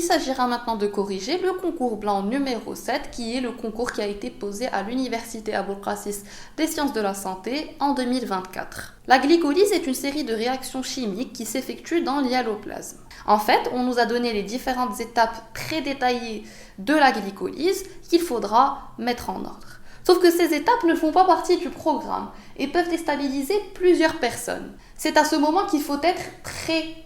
s'agira maintenant de corriger le concours blanc numéro 7, qui est le concours qui a été posé à l'Université Aboul Qassis des sciences de la santé en 2024. La glycolyse est une série de réactions chimiques qui s'effectuent dans l'hyaloplasme. En fait, on nous a donné les différentes étapes très détaillées de la glycolyse qu'il faudra mettre en ordre. Sauf que ces étapes ne font pas partie du programme et peuvent déstabiliser plusieurs personnes. C'est à ce moment qu'il faut être très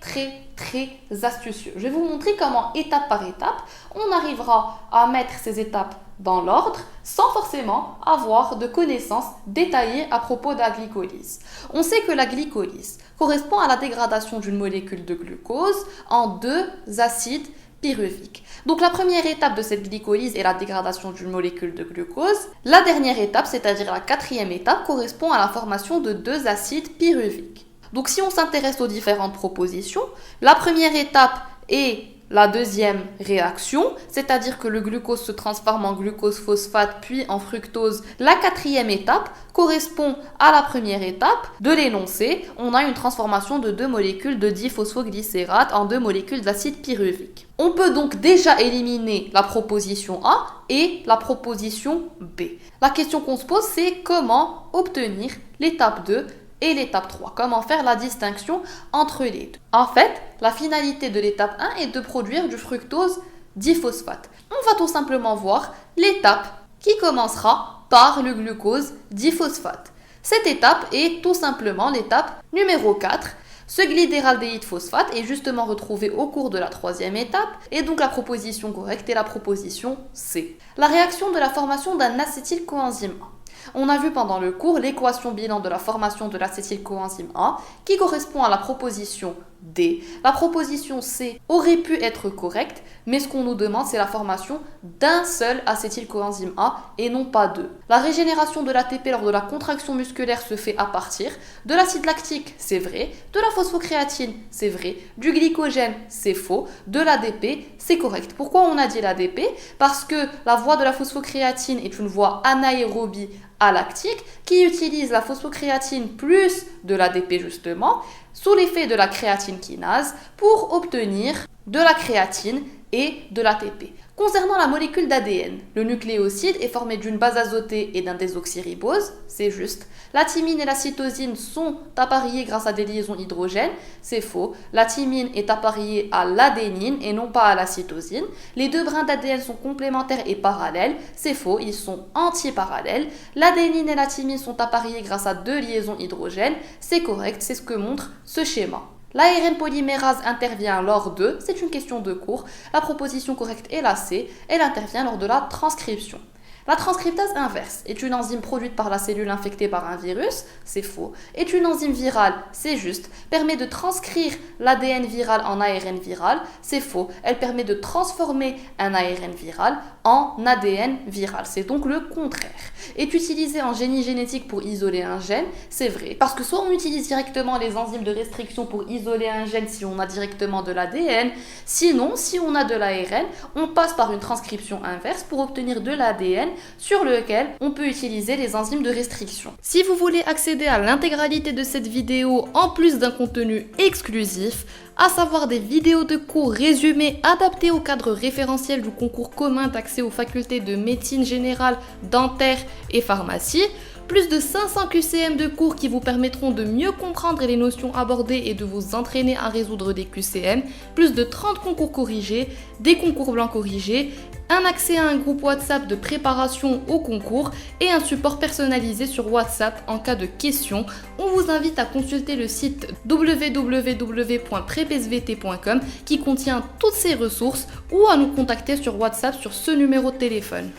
astucieux. Je vais vous montrer comment, étape par étape, on arrivera à mettre ces étapes dans l'ordre sans forcément avoir de connaissances détaillées à propos de la glycolyse. On sait que la glycolyse correspond à la dégradation d'une molécule de glucose en deux acides pyruvique. Donc la première étape de cette glycolyse est la dégradation d'une molécule de glucose. La dernière étape, c'est-à-dire la quatrième étape, correspond à la formation de deux acides pyruviques. Donc si on s'intéresse aux différentes propositions, la première étape est la deuxième réaction, c'est-à-dire que le glucose se transforme en glucose phosphate puis en fructose. La quatrième étape correspond à la première étape de l'énoncé. On a une transformation de deux molécules de diphosphoglycérate en deux molécules d'acide pyruvique. On peut donc déjà éliminer la proposition A et la proposition B. La question qu'on se pose, c'est comment obtenir l'étape 2 et l'étape 3. Comment faire la distinction entre les deux. En fait, la finalité de l'étape 1 est de produire du fructose diphosphate. On va tout simplement voir l'étape qui commencera par le glucose diphosphate. Cette étape est tout simplement l'étape numéro 4. Ce glydéraldéhyde phosphate est justement retrouvé au cours de la troisième étape, et donc la proposition correcte est la proposition C. La réaction de la formation d'un acétylcoenzyme A. On a vu pendant le cours l'équation bilan de la formation de l'acétylcoenzyme A qui correspond à la proposition D. La proposition C aurait pu être correcte, mais ce qu'on nous demande, c'est la formation d'un seul acétylcoenzyme A et non pas deux. La régénération de l'ATP lors de la contraction musculaire se fait à partir de l'acide lactique, c'est vrai, de la phosphocréatine, c'est vrai, du glycogène, c'est faux, de l'ADP, c'est correct. Pourquoi on a dit l'ADP? Parce que la voie de la phosphocréatine est une voie anaérobie alactique qui utilise la phosphocréatine plus de l'ADP justement sous l'effet de la créatine kinase pour obtenir de la créatine et de l'ATP. Concernant la molécule d'ADN, le nucléoside est formé d'une base azotée et d'un désoxyribose, c'est juste. La thymine et la cytosine sont appareillées grâce à des liaisons hydrogènes, c'est faux. La thymine est appareillée à l'adénine et non pas à la cytosine. Les deux brins d'ADN sont complémentaires et parallèles, c'est faux, ils sont antiparallèles. L'adénine et la thymine sont appareillées grâce à deux liaisons hydrogènes, c'est correct, c'est ce que montre ce schéma. L'ARN polymérase intervient lors de, c'est une question de cours, la proposition correcte est la C, elle intervient lors de la transcription. La transcriptase inverse est une enzyme produite par la cellule infectée par un virus, c'est faux. Est une enzyme virale, c'est juste. Permet de transcrire l'ADN viral en ARN viral, c'est faux. Elle permet de transformer un ARN viral en ADN viral, c'est donc le contraire. Est utilisée en génie génétique pour isoler un gène, c'est vrai. Parce que soit on utilise directement les enzymes de restriction pour isoler un gène si on a directement de l'ADN, sinon si on a de l'ARN, on passe par une transcription inverse pour obtenir de l'ADN sur lequel on peut utiliser les enzymes de restriction. Si vous voulez accéder à l'intégralité de cette vidéo en plus d'un contenu exclusif, à savoir des vidéos de cours résumés adaptés au cadre référentiel du concours commun d'accès aux facultés de médecine générale, dentaire et pharmacie, plus de 500 QCM de cours qui vous permettront de mieux comprendre les notions abordées et de vous entraîner à résoudre des QCM, plus de 30 concours corrigés, des concours blancs corrigés, un accès à un groupe WhatsApp de préparation au concours et un support personnalisé sur WhatsApp en cas de questions. On vous invite à consulter le site www.prepsvt.com qui contient toutes ces ressources ou à nous contacter sur WhatsApp sur ce numéro de téléphone.